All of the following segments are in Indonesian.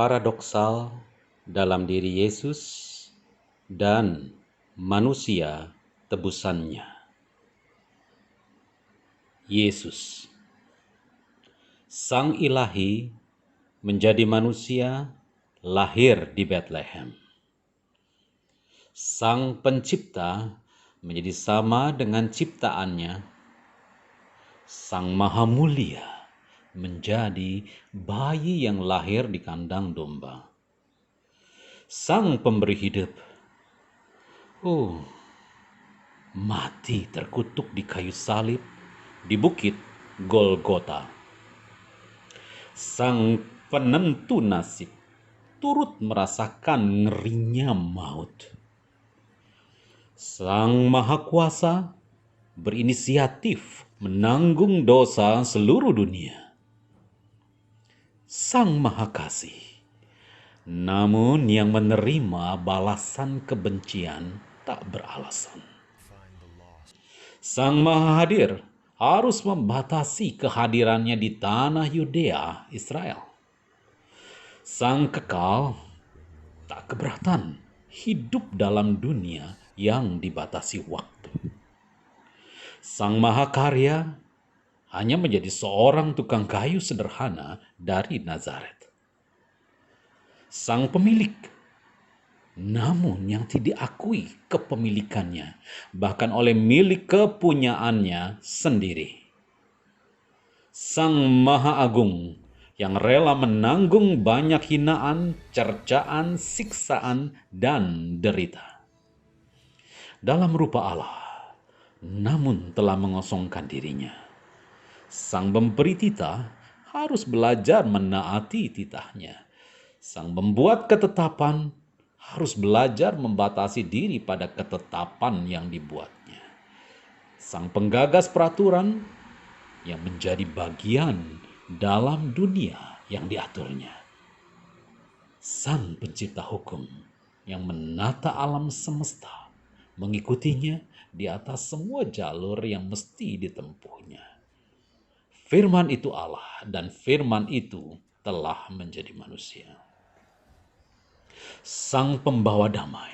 paradoksal dalam diri Yesus dan manusia tebusannya. Yesus, Sang Ilahi, menjadi manusia, lahir di Bethlehem. Sang Pencipta menjadi sama dengan ciptaannya. Sang Maha Mulia menjadi bayi yang lahir di kandang domba. Sang Pemberi hidup, mati terkutuk di kayu salib di bukit Golgota. Sang Penentu nasib turut merasakan ngerinya maut. Sang Maha Kuasa berinisiatif menanggung dosa seluruh dunia. Sang Maha Kasih, namun yang menerima balasan kebencian tak beralasan. Sang Maha Hadir harus membatasi kehadirannya di tanah Yudea, Israel. Sang Kekal tak keberatan hidup dalam dunia yang dibatasi waktu. Sang Maha Karya hanya menjadi seorang tukang kayu sederhana dari Nazaret. Sang Pemilik, namun yang tidak diakui kepemilikannya, bahkan oleh milik kepunyaannya sendiri. Sang Maha Agung yang rela menanggung banyak hinaan, cercaan, siksaan, dan derita. Dalam rupa Allah, namun telah mengosongkan dirinya. Sang Pemberi titah harus belajar menaati titahnya. Sang Pembuat ketetapan harus belajar membatasi diri pada ketetapan yang dibuatnya. Sang Penggagas peraturan yang menjadi bagian dalam dunia yang diaturnya. Sang Pencipta hukum yang menata alam semesta, mengikutinya di atas semua jalur yang mesti ditempuhnya. Firman itu Allah, dan firman itu telah menjadi manusia. Sang Pembawa damai,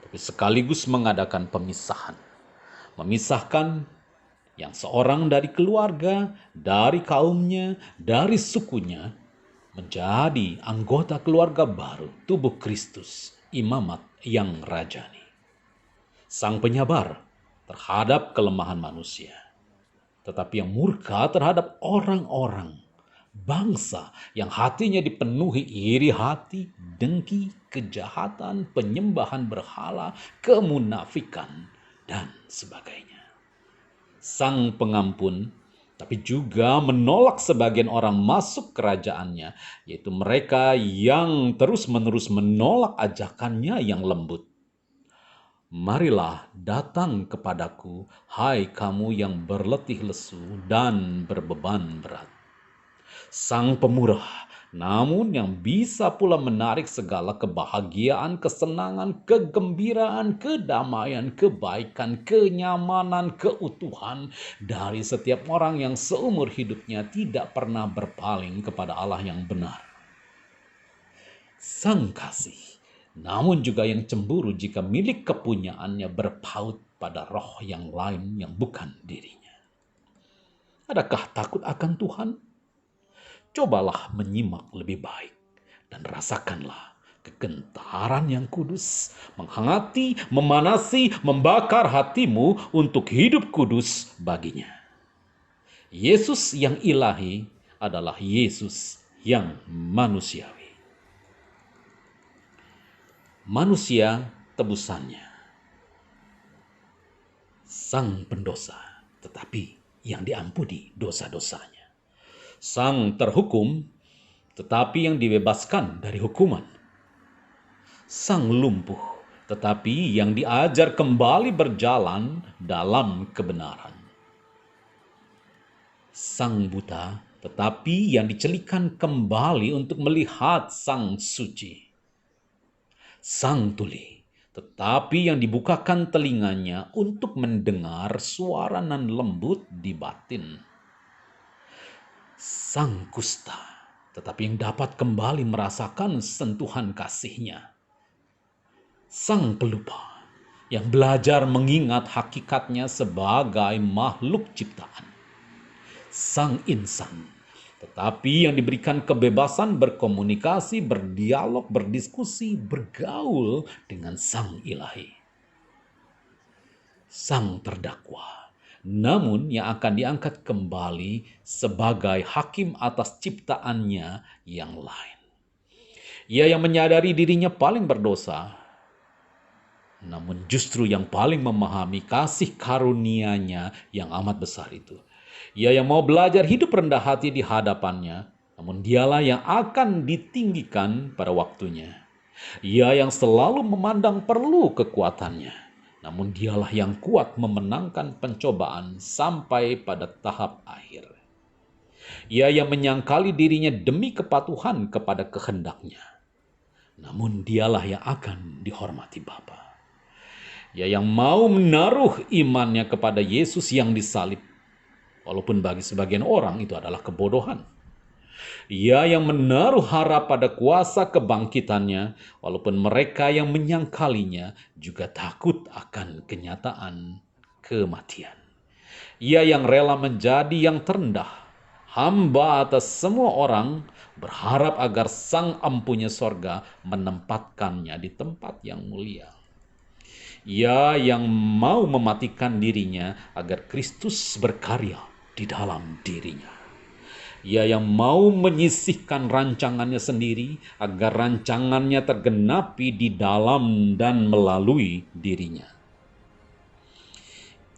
tapi sekaligus mengadakan pemisahan. Memisahkan yang seorang dari keluarga, dari kaumnya, dari sukunya, menjadi anggota keluarga baru, tubuh Kristus, imamat yang rajani. Sang Penyabar terhadap kelemahan manusia, tetapi yang murka terhadap orang-orang, bangsa yang hatinya dipenuhi iri hati, dengki, kejahatan, penyembahan berhala, kemunafikan, dan sebagainya. Sang Pengampun, tapi juga menolak sebagian orang masuk kerajaannya, yaitu mereka yang terus-menerus menolak ajakannya yang lembut. Marilah datang kepadaku, hai kamu yang berletih lesu dan berbeban berat. Sang Pemurah, namun yang bisa pula menarik segala kebahagiaan, kesenangan, kegembiraan, kedamaian, kebaikan, kenyamanan, keutuhan dari setiap orang yang seumur hidupnya tidak pernah berpaling kepada Allah yang benar. Sang Kasih, namun juga yang cemburu jika milik kepunyaannya berpaut pada roh yang lain yang bukan dirinya. Adakah takut akan Tuhan? Cobalah menyimak lebih baik dan rasakanlah kegentaran yang kudus, menghangati, memanasi, membakar hatimu untuk hidup kudus baginya. Yesus yang ilahi adalah Yesus yang manusiawi. Manusia tebusannya. Sang pendosa, tetapi yang diampuni dosa-dosanya. Sang terhukum, tetapi yang dibebaskan dari hukuman. Sang lumpuh, tetapi yang diajar kembali berjalan dalam kebenaran. Sang buta, tetapi yang dicelikan kembali untuk melihat Sang suci. Sang tuli, tetapi yang dibukakan telinganya untuk mendengar suara nan lembut di batin. Sang kusta, tetapi yang dapat kembali merasakan sentuhan kasih-Nya. Sang pelupa yang belajar mengingat hakikatnya sebagai makhluk ciptaan. Sang insan, tetapi yang diberikan kebebasan berkomunikasi, berdialog, berdiskusi, bergaul dengan Sang Ilahi. Sang terdakwa, namun yang akan diangkat kembali sebagai hakim atas ciptaannya yang lain. Ia yang menyadari dirinya paling berdosa, namun justru yang paling memahami kasih karunia-Nya yang amat besar itu. Ia yang mau belajar hidup rendah hati di hadapannya, namun dialah yang akan ditinggikan pada waktunya. Ia yang selalu memandang perlu kekuatannya, namun dialah yang kuat memenangkan pencobaan sampai pada tahap akhir. Ia yang menyangkali dirinya demi kepatuhan kepada kehendaknya, namun dialah yang akan dihormati Bapa. Ia yang mau menaruh imannya kepada Yesus yang disalib, walaupun bagi sebagian orang itu adalah kebodohan. Ia yang menaruh harap pada kuasa kebangkitannya, walaupun mereka yang menyangkalinya juga takut akan kenyataan kematian. Ia yang rela menjadi yang terendah, hamba atas semua orang, berharap agar Sang Empunya sorga menempatkannya di tempat yang mulia. Ia yang mau mematikan dirinya agar Kristus berkarya di dalam dirinya. Ia yang mau menyisihkan rancangannya sendiri agar rancangannya tergenapi di dalam dan melalui dirinya.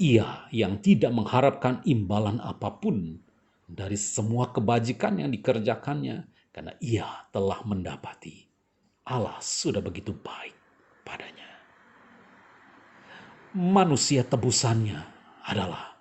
Ia yang tidak mengharapkan imbalan apapun dari semua kebajikan yang dikerjakannya, karena ia telah mendapati Allah sudah begitu baik padanya. Manusia tebusannya adalah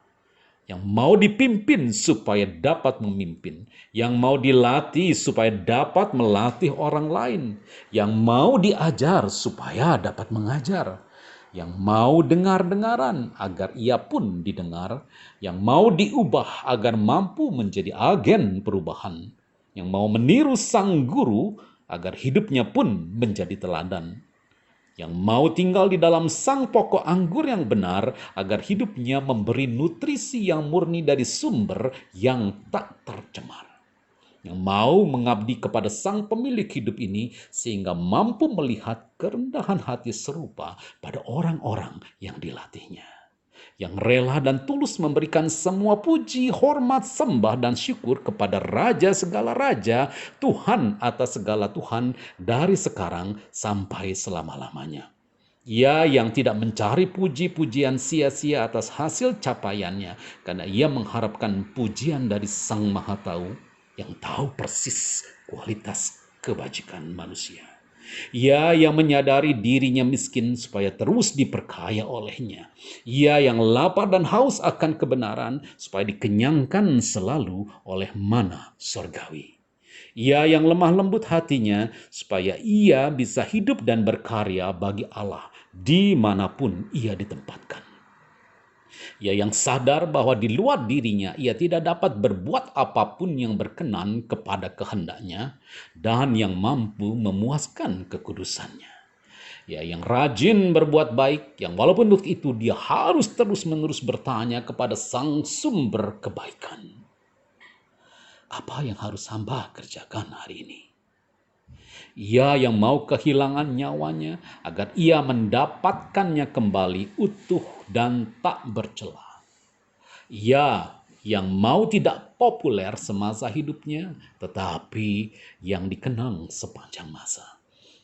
yang mau dipimpin supaya dapat memimpin, yang mau dilatih supaya dapat melatih orang lain, yang mau diajar supaya dapat mengajar, yang mau dengar-dengaran agar ia pun didengar, yang mau diubah agar mampu menjadi agen perubahan, yang mau meniru sang guru agar hidupnya pun menjadi teladan, yang mau tinggal di dalam sang pokok anggur yang benar agar hidupnya memberi nutrisi yang murni dari sumber yang tak tercemar. Yang mau mengabdi kepada sang pemilik hidup ini sehingga mampu melihat kerendahan hati serupa pada orang-orang yang dilatihnya. Yang rela dan tulus memberikan semua puji, hormat, sembah, dan syukur kepada Raja segala Raja, Tuhan atas segala Tuhan, dari sekarang sampai selama-lamanya. Ia yang tidak mencari puji-pujian sia-sia atas hasil capaiannya, karena ia mengharapkan pujian dari Sang Maha Tahu, yang tahu persis kualitas kebajikan manusia. Ia yang menyadari dirinya miskin supaya terus diperkaya olehnya. Ia yang lapar dan haus akan kebenaran supaya dikenyangkan selalu oleh mana sorgawi. Ia yang lemah lembut hatinya supaya ia bisa hidup dan berkarya bagi Allah dimanapun ia ditempatkan. Ia yang sadar bahwa di luar dirinya ia tidak dapat berbuat apapun yang berkenan kepada kehendaknya dan yang mampu memuaskan kekudusannya. Ia yang rajin berbuat baik, yang walaupun untuk itu dia harus terus-menerus bertanya kepada Sang Sumber kebaikan. Apa yang harus hamba kerjakan hari ini? Ia yang mau kehilangan nyawanya agar ia mendapatkannya kembali utuh dan tak bercela. Ia yang mau tidak populer semasa hidupnya, tetapi yang dikenang sepanjang masa.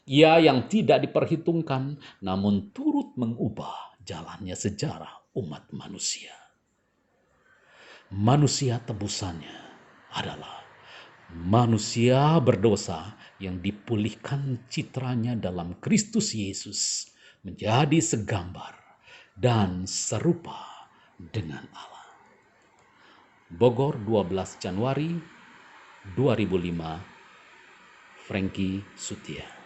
Ia yang tidak diperhitungkan, namun turut mengubah jalannya sejarah umat manusia. Manusia tebusannya adalah manusia berdosa yang dipulihkan citranya dalam Kristus Yesus menjadi segambar dan serupa dengan Allah. Bogor, 12 Januari 2005, Frankie Sutia.